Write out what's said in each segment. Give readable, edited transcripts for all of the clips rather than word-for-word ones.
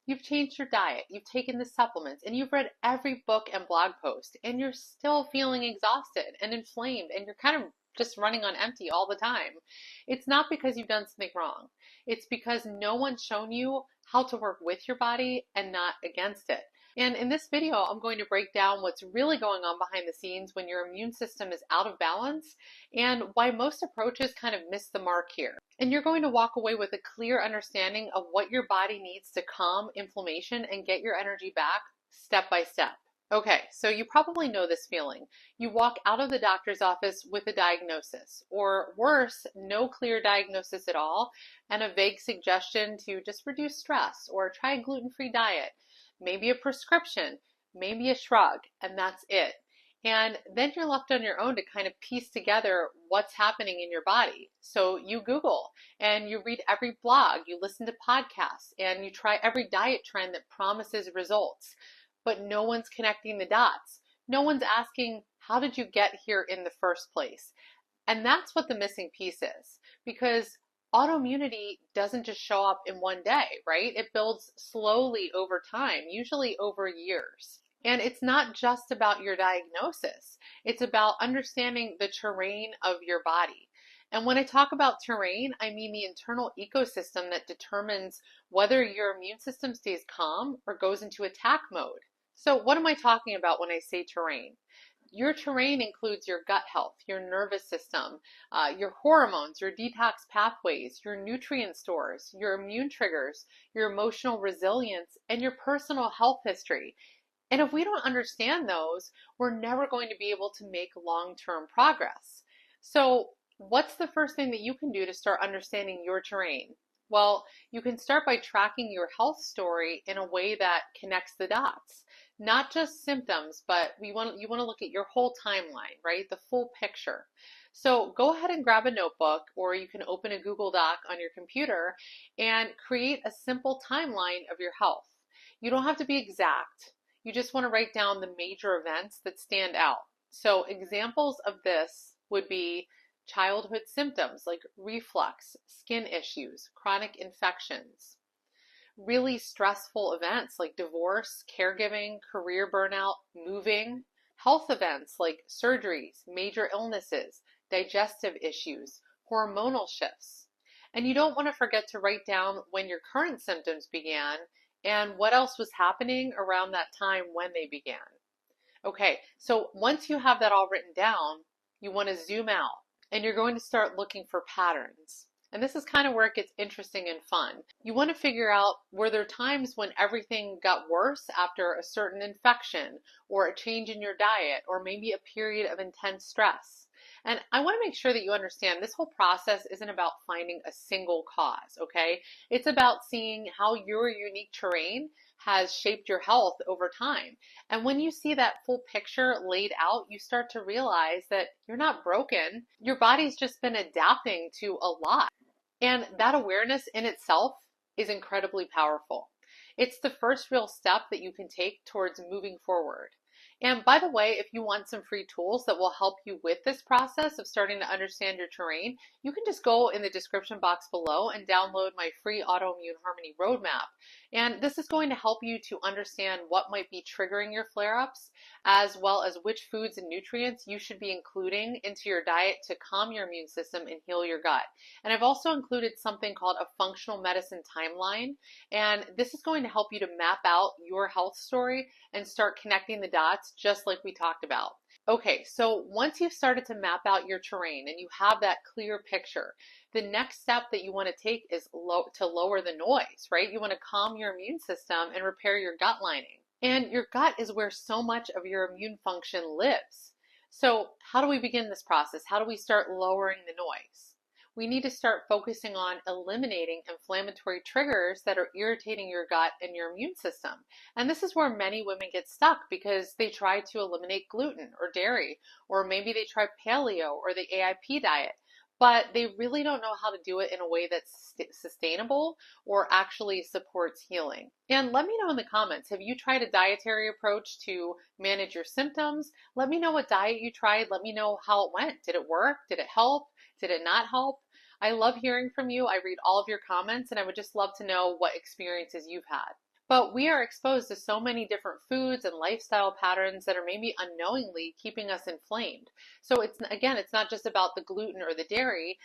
You've changed your diet, you've taken the supplements, and you've read every book and blog post, and you're still feeling exhausted and inflamed, and you're kind of just running on empty all the time. It's not because you've done something wrong. It's because no one's shown you how to work with your body and not against it. And in this video, I'm going to break down what's really going on behind the scenes when your immune system is out of balance and why most approaches kind of miss the mark here. And you're going to walk away with a clear understanding of what your body needs to calm inflammation and get your energy back step by step. Okay, so you probably know this feeling. You walk out of the doctor's office with a diagnosis, or worse, no clear diagnosis at all, and a vague suggestion to just reduce stress or try a gluten-free diet, maybe a prescription, maybe a shrug, and that's it. And then you're left on your own to kind of piece together what's happening in your body. So you Google and you read every blog, you listen to podcasts, and you try every diet trend that promises results. But no one's connecting the dots. No one's asking, how did you get here in the first place? And that's what the missing piece is, because autoimmunity doesn't just show up in one day, right? It builds slowly over time, usually over years. And it's not just about your diagnosis. It's about understanding the terrain of your body. And when I talk about terrain, I mean the internal ecosystem that determines whether your immune system stays calm or goes into attack mode. So what am I talking about when I say terrain? Your terrain includes your gut health, your nervous system, your hormones, your detox pathways, your nutrient stores, your immune triggers, your emotional resilience, and your personal health history. And if we don't understand those, we're never going to be able to make long-term progress. So what's the first thing that you can do to start understanding your terrain? Well, you can start by tracking your health story in a way that connects the dots. Not just symptoms, but you want to look at your whole timeline, right? The full picture. So go ahead and grab a notebook, or you can open a Google Doc on your computer and create a simple timeline of your health. You don't have to be exact. You just want to write down the major events that stand out. So examples of this would be childhood symptoms like reflux, skin issues, chronic infections, really stressful events like divorce, caregiving, career burnout, moving, health events like surgeries, major illnesses, digestive issues, hormonal shifts. And you don't want to forget to write down when your current symptoms began and what else was happening around that time when they began. Okay, so once you have that all written down, you want to zoom out and you're going to start looking for patterns. And this is kind of where it gets interesting and fun. You want to figure out, were there times when everything got worse after a certain infection or a change in your diet or maybe a period of intense stress? And I want to make sure that you understand this whole process isn't about finding a single cause, okay? It's about seeing how your unique terrain has shaped your health over time. And when you see that full picture laid out, you start to realize that you're not broken. Your body's just been adapting to a lot. And that awareness in itself is incredibly powerful. It's the first real step that you can take towards moving forward. And by the way, if you want some free tools that will help you with this process of starting to understand your terrain, you can just go in the description box below and download my free autoimmune harmony roadmap. And this is going to help you to understand what might be triggering your flare-ups, as well as which foods and nutrients you should be including into your diet to calm your immune system and heal your gut. And I've also included something called a functional medicine timeline. And this is going to help you to map out your health story and start connecting the dots just like we talked about. Okay, so once you've started to map out your terrain and you have that clear picture, the next step that you want to take is to lower the noise, right? You want to calm your immune system and repair your gut lining. And your gut is where so much of your immune function lives. So how do we begin this process? How do we start lowering the noise? We need to start focusing on eliminating inflammatory triggers that are irritating your gut and your immune system. And this is where many women get stuck because they try to eliminate gluten or dairy, or maybe they try paleo or the AIP diet, but they really don't know how to do it in a way that's sustainable or actually supports healing. And let me know in the comments, have you tried a dietary approach to manage your symptoms? Let me know what diet you tried. Let me know how it went. Did it work? Did it help? Did it not help? I love hearing from you. I read all of your comments and I would just love to know what experiences you've had. But we are exposed to so many different foods and lifestyle patterns that are maybe unknowingly keeping us inflamed. So again, it's not just about the gluten or the dairy.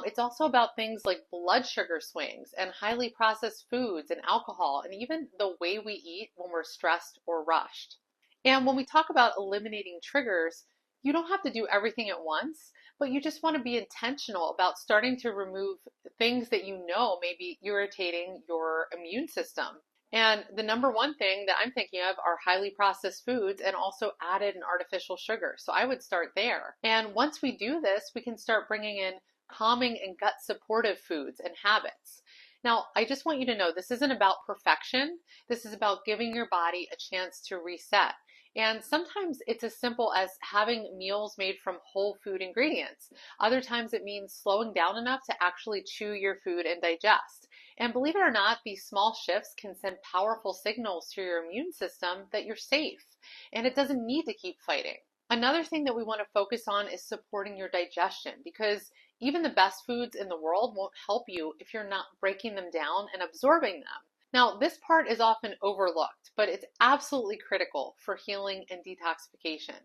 It's also about things like blood sugar swings and highly processed foods and alcohol, and even the way we eat when we're stressed or rushed. And when we talk about eliminating triggers, you don't have to do everything at once, but you just want to be intentional about starting to remove things that you know may be irritating your immune system. And the number one thing that I'm thinking of are highly processed foods and also added and artificial sugar. So I would start there. And once we do this, we can start bringing in calming and gut supportive foods and habits. Now, I just want you to know this isn't about perfection. This is about giving your body a chance to reset. And sometimes it's as simple as having meals made from whole food ingredients. Other times it means slowing down enough to actually chew your food and digest. And believe it or not, these small shifts can send powerful signals to your immune system that you're safe and it doesn't need to keep fighting. Another thing that we want to focus on is supporting your digestion, because even the best foods in the world won't help you if you're not breaking them down and absorbing them. Now, this part is often overlooked, but it's absolutely critical for healing and detoxification.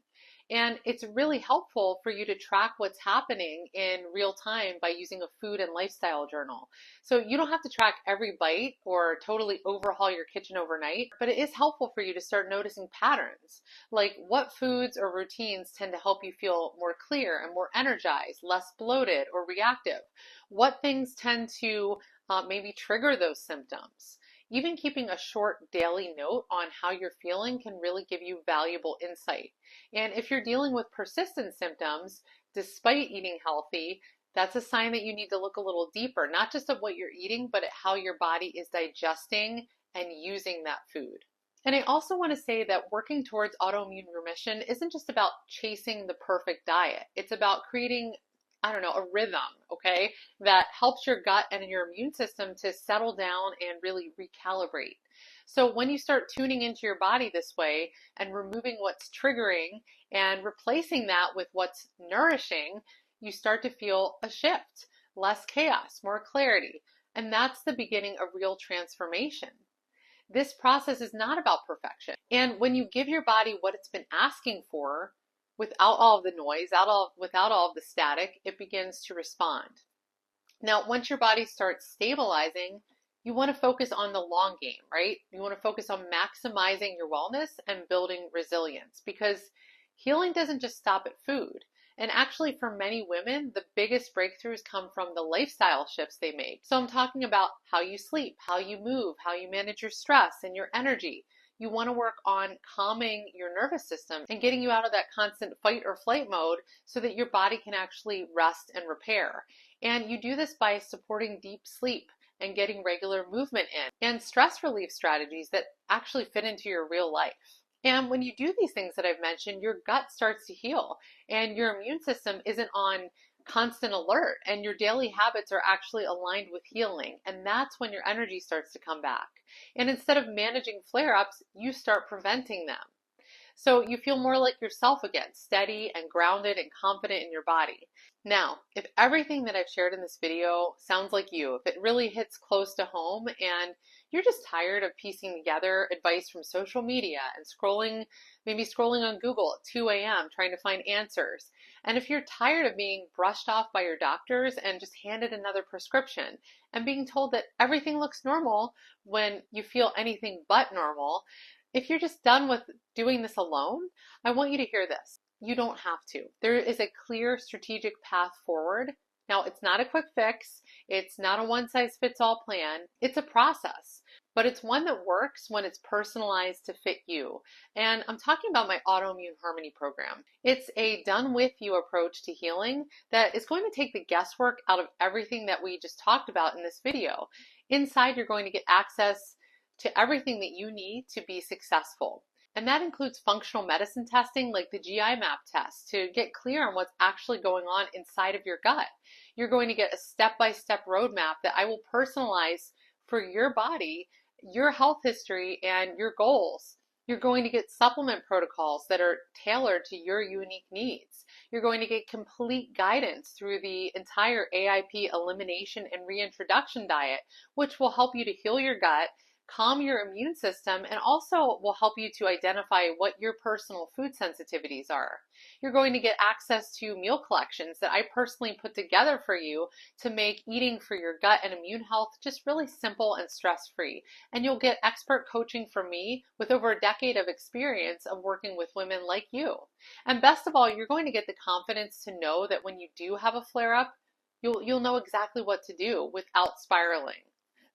And it's really helpful for you to track what's happening in real time by using a food and lifestyle journal. So you don't have to track every bite or totally overhaul your kitchen overnight, but it is helpful for you to start noticing patterns, like what foods or routines tend to help you feel more clear and more energized, less bloated or reactive. What things tend to maybe trigger those symptoms. Even keeping a short daily note on how you're feeling can really give you valuable insight. And if you're dealing with persistent symptoms, despite eating healthy, that's a sign that you need to look a little deeper, not just at what you're eating, but at how your body is digesting and using that food. And I also want to say that working towards autoimmune remission isn't just about chasing the perfect diet. It's about creating, I don't know, a rhythm, okay, that helps your gut and your immune system to settle down and really recalibrate. So when you start tuning into your body this way and removing what's triggering and replacing that with what's nourishing, you start to feel a shift, less chaos, more clarity. And that's the beginning of real transformation. This process is not about perfection. And when you give your body what it's been asking for, without all of the noise, without all of the static, it begins to respond. Now, once your body starts stabilizing, you want to focus on the long game, right? You want to focus on maximizing your wellness and building resilience, because healing doesn't just stop at food. And actually, for many women, the biggest breakthroughs come from the lifestyle shifts they make. So I'm talking about how you sleep, how you move, how you manage your stress and your energy. You want to work on calming your nervous system and getting you out of that constant fight or flight mode so that your body can actually rest and repair. And you do this by supporting deep sleep and getting regular movement in, and stress relief strategies that actually fit into your real life. And when you do these things that I've mentioned, your gut starts to heal and your immune system isn't on constant alert, and your daily habits are actually aligned with healing. And that's when your energy starts to come back. And instead of managing flare-ups, you start preventing them. So you feel more like yourself again, steady and grounded and confident in your body. Now, if everything that I've shared in this video sounds like you, if it really hits close to home and you're just tired of piecing together advice from social media and maybe scrolling on Google at 2 a.m. trying to find answers, and if you're tired of being brushed off by your doctors and just handed another prescription and being told that everything looks normal when you feel anything but normal, if you're just done with doing this alone, I want you to hear this. You don't have to. There is a clear strategic path forward. Now, it's not a quick fix. It's not a one-size-fits-all plan. It's a process, but it's one that works when it's personalized to fit you. And I'm talking about my Autoimmune Harmony program. It's a done-with-you approach to healing that is going to take the guesswork out of everything that we just talked about in this video. Inside, you're going to get access to everything that you need to be successful. And that includes functional medicine testing like the GI map test to get clear on what's actually going on inside of your gut. You're going to get a step-by-step roadmap that I will personalize for your body, your health history, and your goals. You're going to get supplement protocols that are tailored to your unique needs. You're going to get complete guidance through the entire AIP elimination and reintroduction diet, which will help you to heal your gut, calm your immune system, and also will help you to identify what your personal food sensitivities are. You're going to get access to meal collections that I personally put together for you to make eating for your gut and immune health just really simple and stress-free. And you'll get expert coaching from me with over a decade of experience of working with women like you. And best of all, you're going to get the confidence to know that when you do have a flare-up, you'll know exactly what to do without spiraling.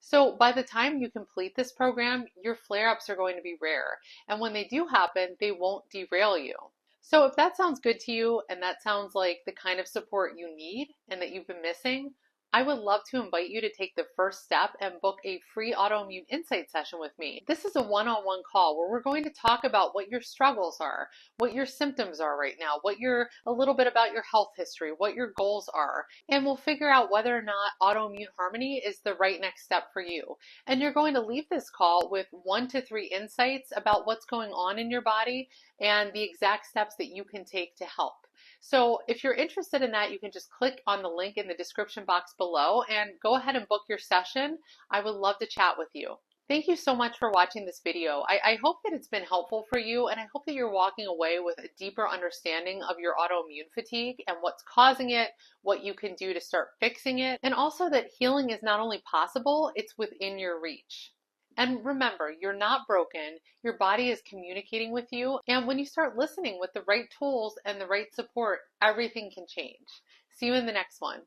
So by the time you complete this program, your flare-ups are going to be rare. And when they do happen, they won't derail you. So if that sounds good to you and that sounds like the kind of support you need and that you've been missing, I would love to invite you to take the first step and book a free autoimmune insight session with me. This is a one-on-one call where we're going to talk about what your struggles are, what your symptoms are right now, a little bit about your health history, what your goals are, and we'll figure out whether or not autoimmune harmony is the right next step for you. And you're going to leave this call with 1 to 3 insights about what's going on in your body and the exact steps that you can take to help. So if you're interested in that, you can just click on the link in the description box below and go ahead and book your session. I would love to chat with you. Thank you so much for watching this video. I hope that it's been helpful for you, and I hope that you're walking away with a deeper understanding of your autoimmune fatigue and what's causing it, what you can do to start fixing it, and also that healing is not only possible, it's within your reach. And remember, you're not broken. Your body is communicating with you. And when you start listening with the right tools and the right support, everything can change. See you in the next one.